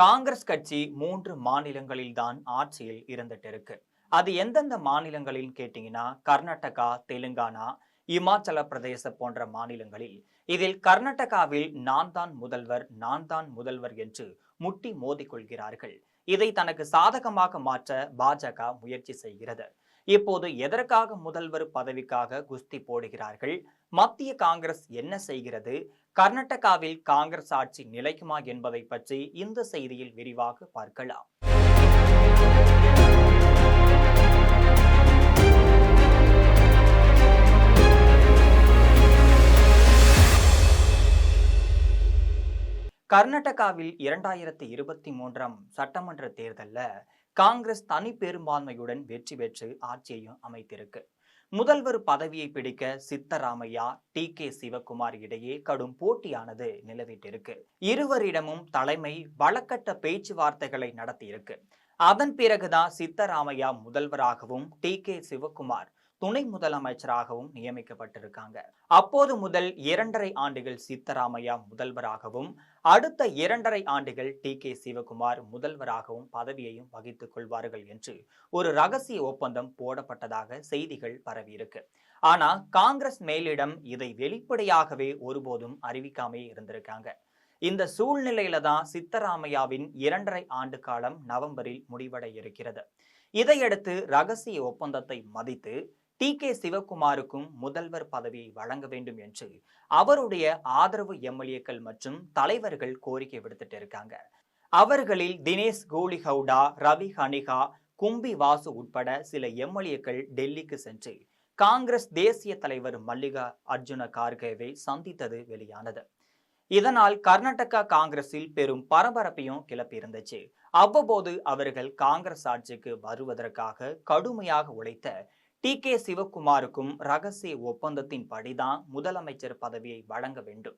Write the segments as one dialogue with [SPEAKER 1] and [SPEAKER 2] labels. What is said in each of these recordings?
[SPEAKER 1] காங்கிரஸ் கட்சி 3 மாநிலங்களில் தான் ஆட்சியில் இருந்துட்டு இருக்கு. அது எந்தெந்த மாநிலங்களில் கேட்டீங்கன்னா, கர்நாடகா, தெலுங்கானா, இமாச்சல பிரதேச போன்ற மாநிலங்களில். இதில் கர்நாடகாவில் நான் தான் முதல்வர் என்று முட்டி மோதிக் கொள்கிறார்கள். இதை தனக்கு சாதகமாக மாற்ற பாஜக முயற்சி செய்கிறது. இப்போது எதற்காக முதல்வர் பதவிக்காக குஸ்தி போடுகிறார்கள்? மத்திய காங்கிரஸ் என்ன செய்கிறது? கர்நாடகாவில் காங்கிரஸ் ஆட்சி நிலைக்குமா என்பதை பற்றி இந்த செய்தியில் விரிவாக பார்க்கலாம். கர்நாடகாவில் 2023 சட்டமன்ற தேர்தல்ல காங்கிரஸ் தனி பெரும்பான்மையுடன் வெற்றி பெற்று ஆட்சியையும் அமைத்திருக்கு. முதல்வர் பதவியை பிடிக்க சித்தராமையா, டி.கே.சிவகுமார் இடையே கடும் போட்டியானது நிலவிட்டிருக்கு. இருவரிடமும் தலைமை வழக்கட்ட பேச்சுவார்த்தைகளை நடத்தியிருக்கு. அதன் பிறகுதான் சித்தராமையா முதல்வராகவும் டி.கே.சிவகுமார் துணை முதலமைச்சராகவும் நியமிக்கப்பட்டிருக்காங்க. அப்போது முதல் 2.5 ஆண்டுகள் சித்தராமையா முதல்வராகவும், அடுத்த 2.5 ஆண்டுகள் டி.கே.சிவகுமார் முதல்வராகவும் பதவியையும் வகித்துக் கொள்வார்கள் என்று ஒரு ரகசிய ஒப்பந்தம் போடப்பட்டதாக செய்திகள் பரவியிருக்கு. ஆனா காங்கிரஸ் மேலிடம் இதை வெளிப்படையாகவே ஒருபோதும் அறிவிக்காமே இருந்திருக்காங்க. இந்த சூழ்நிலையில தான் சித்தராமையாவின் 2.5 ஆண்டு காலம் நவம்பரில் முடிவடைய இருக்கிறது. இதையடுத்து ரகசிய ஒப்பந்தத்தை மதித்து டி.கே.சிவகுமாருக்கும் முதல்வர் பதவியை வழங்க வேண்டும் என்று அவருடைய ஆதரவு எம்எல்ஏக்கள் மற்றும் தலைவர்கள் கோரிக்கை விடுத்துட்டு இருக்காங்க. அவர்களில் தினேஷ் கோலிகவுடா, ரவி ஹனிகா, கும்பி வாசு உட்பட சில எம்எல்ஏக்கள் டெல்லிக்கு சென்று காங்கிரஸ் தேசிய தலைவர் மல்லிகா அர்ஜுன கார்கேவை சந்தித்தது வெளியானது. இதனால் கர்நாடகா காங்கிரஸில் பெரும் பரபரப்பையும் கிளப்பி இருந்துச்சு. அவ்வப்போது அவர்கள் காங்கிரஸ் ஆட்சிக்கு வருவதற்காக கடுமையாக உழைத்த டி.கே.சிவகுமாருக்கும் ரகசிய ஒப்பந்தத்தின் படிதான் முதலமைச்சர் பதவியை வழங்க வேண்டும்.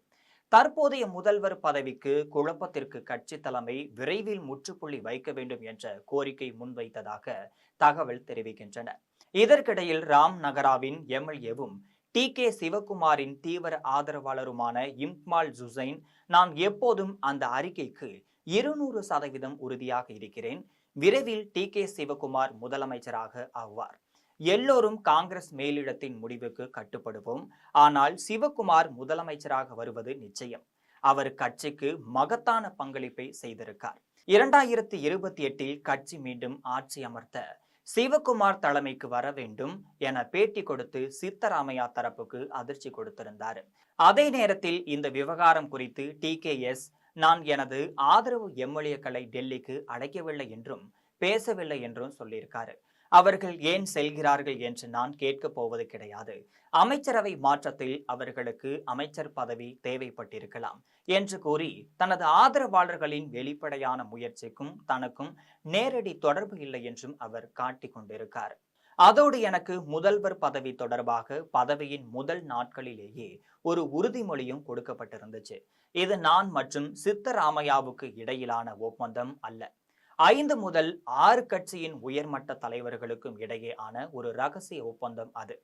[SPEAKER 1] தற்போதைய முதல்வர் பதவிக்கு குழப்பத்திற்கு கட்சி தலைமை விரைவில் முற்றுப்புள்ளி வைக்க வேண்டும் என்ற கோரிக்கை முன்வைத்ததாக தகவல் தெரிவிக்கின்றன. இதற்கிடையில் ராம் நகராவின் எம்எல்ஏவும் டி.கே.சிவகுமாரின் தீவிர ஆதரவாளருமான இம்மால் ஜுசைன், நான் எப்போதும் அந்த அறிக்கைக்கு 200% உறுதியாக இருக்கிறேன். விரைவில் டி.கே.சிவகுமார் முதலமைச்சராக ஆவார். எல்லோரும் காங்கிரஸ் மேலிடத்தின் முடிவுக்கு கட்டுப்படுவோம். ஆனால் சிவகுமார் முதலமைச்சராக வருவது நிச்சயம். அவர் கட்சிக்கு மகத்தான பங்களிப்பை செய்திருக்கார். 2028 கட்சி மீண்டும் ஆட்சி அமர்த்த சிவகுமார் தலைமைக்கு வர வேண்டும் என பேட்டி கொடுத்து சித்தராமையா தரப்புக்கு அதிர்ச்சி கொடுத்திருந்தார். அதே நேரத்தில் இந்த விவகாரம் குறித்து டி.கே.எஸ், நான் எனது ஆதரவு எம்எல்ஏக்களை டெல்லிக்கு அழைக்கவில்லை என்றும் பேசவில்லை என்றும் சொல்லியிருக்காரு. அவர்கள் ஏன் செல்கிறார்கள் என்று நான் கேட்க போவது கிடையாது. அமைச்சரவை மாற்றத்தில் அவர்களுக்கு அமைச்சர் பதவி தேவைப்பட்டிருக்கலாம் என்று கூறி தனது ஆதரவாளர்களின் வெளிப்படையான முயற்சிக்கும் தனக்கும் நேரடி தொடர்பு இல்லை என்றும் அவர் காட்டிக் கொண்டிருக்கார். அதோடு எனக்கு முதல்வர் பதவி தொடர்பாக பதவியின் முதல் நாட்களிலேயே ஒரு உறுதிமொழியும் கொடுக்கப்பட்டிருந்துச்சு. இது நான் மற்றும் சித்தராமையாவுக்கு இடையிலான ஒப்பந்தம் அல்ல. 5 முதல் 6 கட்சியின் உயர்மட்ட தலைவர்களுக்கும் இடையே ஆன ஒரு ரகசிய ஒப்பந்தம் அது.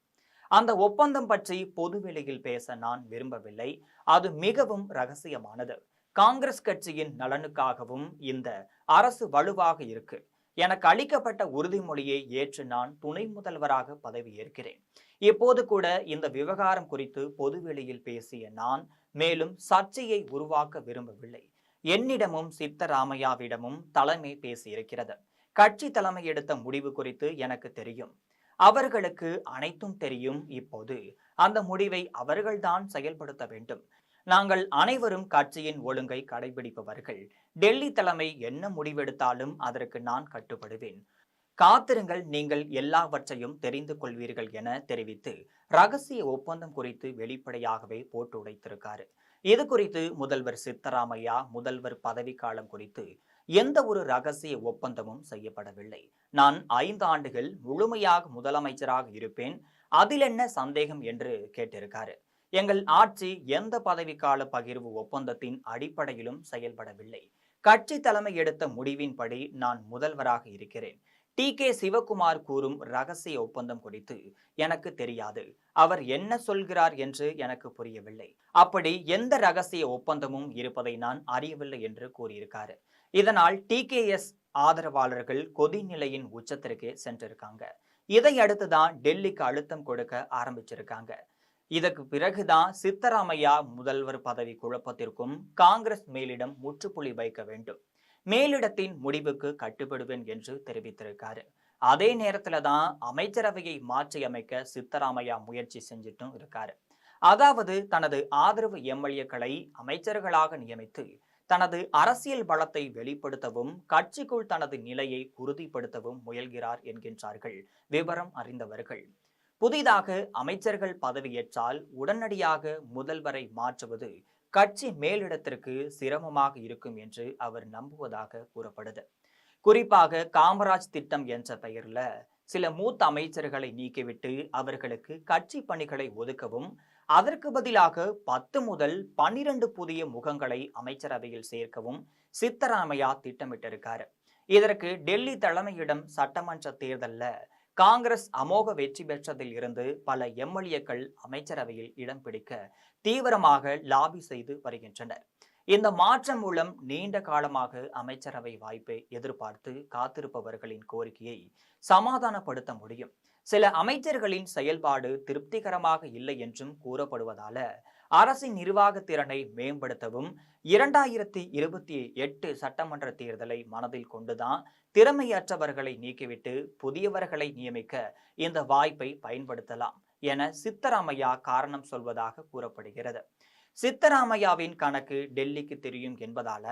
[SPEAKER 1] அந்த ஒப்பந்தம் பற்றி பொதுவெளியில் பேச நான் விரும்பவில்லை. அது மிகவும் ரகசியமானது. காங்கிரஸ் கட்சியின் நலனுக்காகவும் இந்த அரசு வலுவாக இருக்கு. எனக்கு அளிக்கப்பட்ட உறுதிமொழியை ஏற்று நான் துணை முதல்வராக பதவியேற்கிறேன். இப்போது கூட இந்த விவகாரம் குறித்து பொதுவெளியில் பேசிய நான் மேலும் சர்ச்சையை உருவாக்க விரும்பவில்லை. என்னிடமும் சித்தராமையாவிடமும் தலைமை பேசியிருக்கிறது. கட்சி தலைமை எடுத்த முடிவு குறித்து எனக்கு தெரியும். அவர்களுக்கு அனைத்தும் தெரியும். இப்போது அந்த முடிவை அவர்கள்தான் செயல்படுத்த வேண்டும். நாங்கள் அனைவரும் கட்சியின் ஒழுங்கை கடைபிடிப்பவர்கள். டெல்லி தலைமை என்ன முடிவெடுத்தாலும் அதற்கு நான் கட்டுப்படுவேன். காத்திருங்கள், நீங்கள் எல்லாவற்றையும் தெரிந்து கொள்வீர்கள் என தெரிவித்து ரகசிய ஒப்பந்தம் குறித்து வெளிப்படையாகவே போட்டு உடைத்திருக்காரு. இது குறித்து முதல்வர் சித்தராமையா முதல்வர் பதவிக்காலம் குறித்து எந்த ஒரு ரகசிய ஒப்பந்தமும் செய்யப்படவில்லை. நான் 5 ஆண்டுகள் முழுமையாக முதலமைச்சராக இருப்பேன், அதில் என்ன சந்தேகம் என்று கேட்டிருக்காரு. எங்கள் ஆட்சி எந்த பதவிக்கால பகிர்வு ஒப்பந்தத்தின் அடிப்படையிலும் செயல்படவில்லை. கட்சி தலைமை எடுத்த முடிவின்படி நான் முதல்வராக இருக்கிறேன். டி.கே.சிவகுமார் கூறும் ரகசிய ஒப்பந்தம் குறித்து எனக்கு தெரியாது. அவர் என்ன சொல்கிறார் என்று எனக்கு புரியவில்லை. அப்படி எந்த ரகசிய ஒப்பந்தமும் இருப்பதை நான் அறியவில்லை என்று கூறியிருக்காரு. இதனால் டிகேஎஸ் ஆதரவாளர்கள் கொதிநிலையின் உச்சத்திற்கே சென்றிருக்காங்க. இதை அடுத்துதான் டெல்லிக்கு அழுத்தம் கொடுக்க ஆரம்பிச்சிருக்காங்க. இதற்கு பிறகுதான் சித்தராமையா முதல்வர் பதவி குழப்பத்திற்கும் காங்கிரஸ் மேலிடம் முற்றுப்புள்ளி வைக்க வேண்டும், மேலிடத்தின் முடிவுக்கு கட்டுப்படுவேன் என்று தெரிவித்திருக்காரு. அதே நேரத்துல தான் அமைச்சரவையை மாற்றி அமைக்க சித்தராமையா முயற்சி செஞ்சுட்டும் இருக்காரு. அதாவது தனது ஆதரவு எம்எல்ஏக்களை அமைச்சர்களாக நியமித்து தனது அரசியல் பலத்தை வெளிப்படுத்தவும் கட்சிக்குள் தனது நிலையை உறுதிப்படுத்தவும் முயல்கிறார் என்கின்றார்கள் விவரம் அறிந்தவர்கள். புதிதாக அமைச்சர்கள் பதவியேற்றால் உடனடியாக முதல்வரை மாற்றுவது கட்சி மேலிடத்திற்கு சிரமமாக இருக்கும் என்று அவர் நம்புவதாக கூறப்படுது. குறிப்பாக காமராஜ் திட்டம் என்ற பெயர்ல சில மூத்த அமைச்சர்களை நீக்கிவிட்டு அவர்களுக்கு கட்சி பணிகளை ஒதுக்கவும், அதற்கு பதிலாக 10 முதல் 12 புதிய முகங்களை அமைச்சரவையில் சேர்க்கவும் சித்தராமையா திட்டமிட்டிருக்காரு. இதற்கு டெல்லி தலைமையிடம் சட்டமன்ற தேர்தல்ல காங்கிரஸ் அமோக வெற்றி பெற்றதில் இருந்து பல எம்எல்ஏக்கள் அமைச்சரவையில் இடம் பிடிக்க தீவிரமாக லாபி செய்து வருகின்றனர். இந்த மாற்றம் மூலம் நீண்ட காலமாக அமைச்சரவை வாய்ப்பை எதிர்பார்த்து காத்திருப்பவர்களின் கோரிக்கையை சமாதானப்படுத்த முடியும். சில அமைச்சர்களின் செயல்பாடு திருப்திகரமாக இல்லை என்றும் கூறப்படுவதால அரசின் நிர்வாக திறனை மேம்படுத்தவும் 2028 சட்டமன்ற தேர்தலை மனதில் கொண்டுதான் திறமையற்றவர்களை நீக்கிவிட்டு புதியவர்களை நியமிக்க இந்த வாய்ப்பை பயன்படுத்தலாம் என சித்தராமையா காரணம் சொல்வதாக கூறப்படுகிறது. சித்தராமையாவின் கணக்கு டெல்லிக்கு தெரியும் என்பதால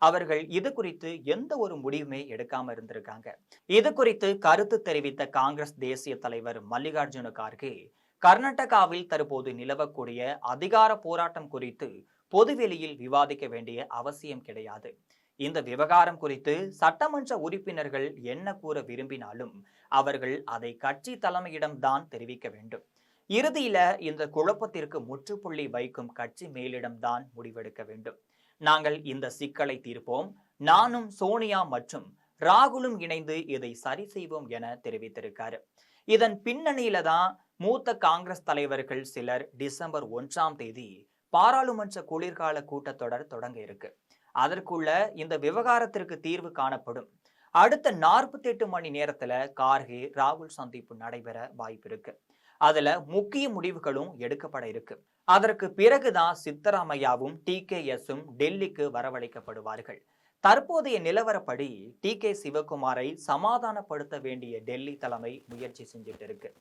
[SPEAKER 1] அவர்கள் இது குறித்து எந்த ஒரு முடிவுமே எடுக்காம இருந்திருக்காங்க. இது குறித்து கருத்து தெரிவித்த காங்கிரஸ் தேசிய தலைவர் மல்லிகார்ஜுன கார்கே, கர்நாடகாவில் தற்போது நிலவக்கூடிய அதிகார போராட்டம் குறித்து பொதுவெளியில் விவாதிக்க வேண்டிய அவசியம் கிடையாது. இந்த விவகாரம் குறித்து சட்டமன்ற உறுப்பினர்கள் என்ன கூற விரும்பினாலும் அவர்கள் அதை கட்சி தலைமையிடம்தான் தெரிவிக்க வேண்டும். இறுதியில இந்த குழப்பத்திற்கு முற்றுப்புள்ளி வைக்கும் கட்சி மேலிடம்தான் முடிவெடுக்க வேண்டும். நாங்கள் இந்த சிக்கலை தீர்ப்போம், நானும் சோனியா மற்றும் ராகுலும் இணைந்து இதை சரி செய்வோம் என தெரிவித்திருக்காரு. இதன் பின்னணியில தான் மூத்த காங்கிரஸ் தலைவர்கள் சிலர் டிசம்பர் 1ஆம் தேதி பாராளுமன்ற குளிர்கால கூட்டத்தொடர் தொடங்க இருக்கு. அதற்குள்ள இந்த விவகாரத்திற்கு தீர்வு காணப்படும். அடுத்த 48 மணி நேரத்துல கார்கே ராகுல் சந்திப்பு நடைபெற வாய்ப்பு இருக்கு. அதுல முக்கிய முடிவுகளும் எடுக்கப்பட இருக்கு. அதற்கு பிறகுதான் சித்தராமையாவும் டிகேஎஸும் டெல்லிக்கு வரவழைக்கப்படுவார்கள். தற்போதைய நிலவரப்படி டிகே சிவகுமாரை சமாதானப்படுத்த வேண்டிய டெல்லி தலைமை முயற்சி செஞ்சுட்டு இருக்கு.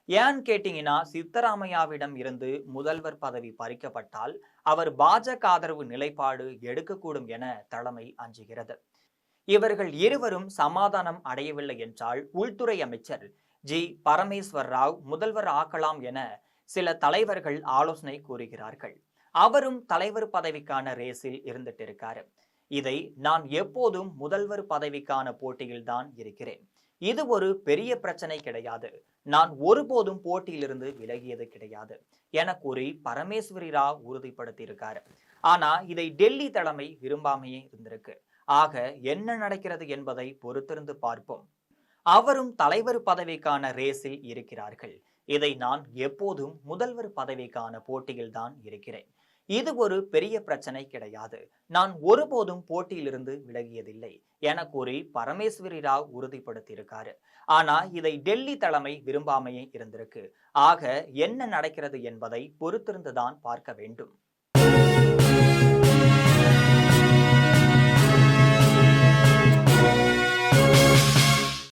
[SPEAKER 1] ஏன்னு கேட்டீங்கன்னா, சித்தராமையாவிடம் இருந்து முதல்வர் பதவி பறிக்கப்பட்டால் அவர் பாஜக ஆதரவு நிலைப்பாடு எடுக்கக்கூடும் என தலைமை அஞ்சுகிறது. இவர்கள் இருவரும் சமாதானம் அடையவில்லை என்றால் உள்துறை அமைச்சர் ஜி பரமேஸ்வர் ராவ் முதல்வர் ஆக்கலாம் என சில தலைவர்கள் ஆலோசனை கூறுகிறார்கள். அவரும் தலைவர் பதவிக்கான ரேஸில் இருந்துட்டு இருக்காரு. இதை நான் எப்போதும் முதல்வர் பதவிக்கான போட்டியில் தான் இருக்கிறேன், இது ஒரு பெரிய பிரச்சனை கிடையாது, நான் ஒருபோதும் போட்டியிலிருந்து விலகியது கிடையாது என கூறி பரமேஸ்வரி ராவ் உறுதிப்படுத்தி இருக்காரு. ஆனா இதை டெல்லி தலைமை விரும்பாமையே இருந்திருக்கு. ஆக என்ன நடக்கிறது என்பதை பொறுத்திருந்து பார்ப்போம். அவரும் தலைவர் பதவிக்கான ரேஸில் இருக்கிறார்கள். இதை நான் எப்போதும் முதல்வர் பதவிக்கான போட்டியில் தான் இருக்கிறேன், இது ஒரு பெரிய பிரச்சனை கிடையாது, நான் ஒருபோதும் போட்டியிலிருந்து விலகியதில்லை என கூறி பரமேஸ்வரி ராவ் உறுதிப்படுத்தி இருக்காரு. ஆனா இதை டெல்லி தலைமை விரும்பாமையே இருந்திருக்கு. ஆக என்ன நடக்கிறது என்பதை பொறுத்திருந்துதான் பார்க்க வேண்டும்.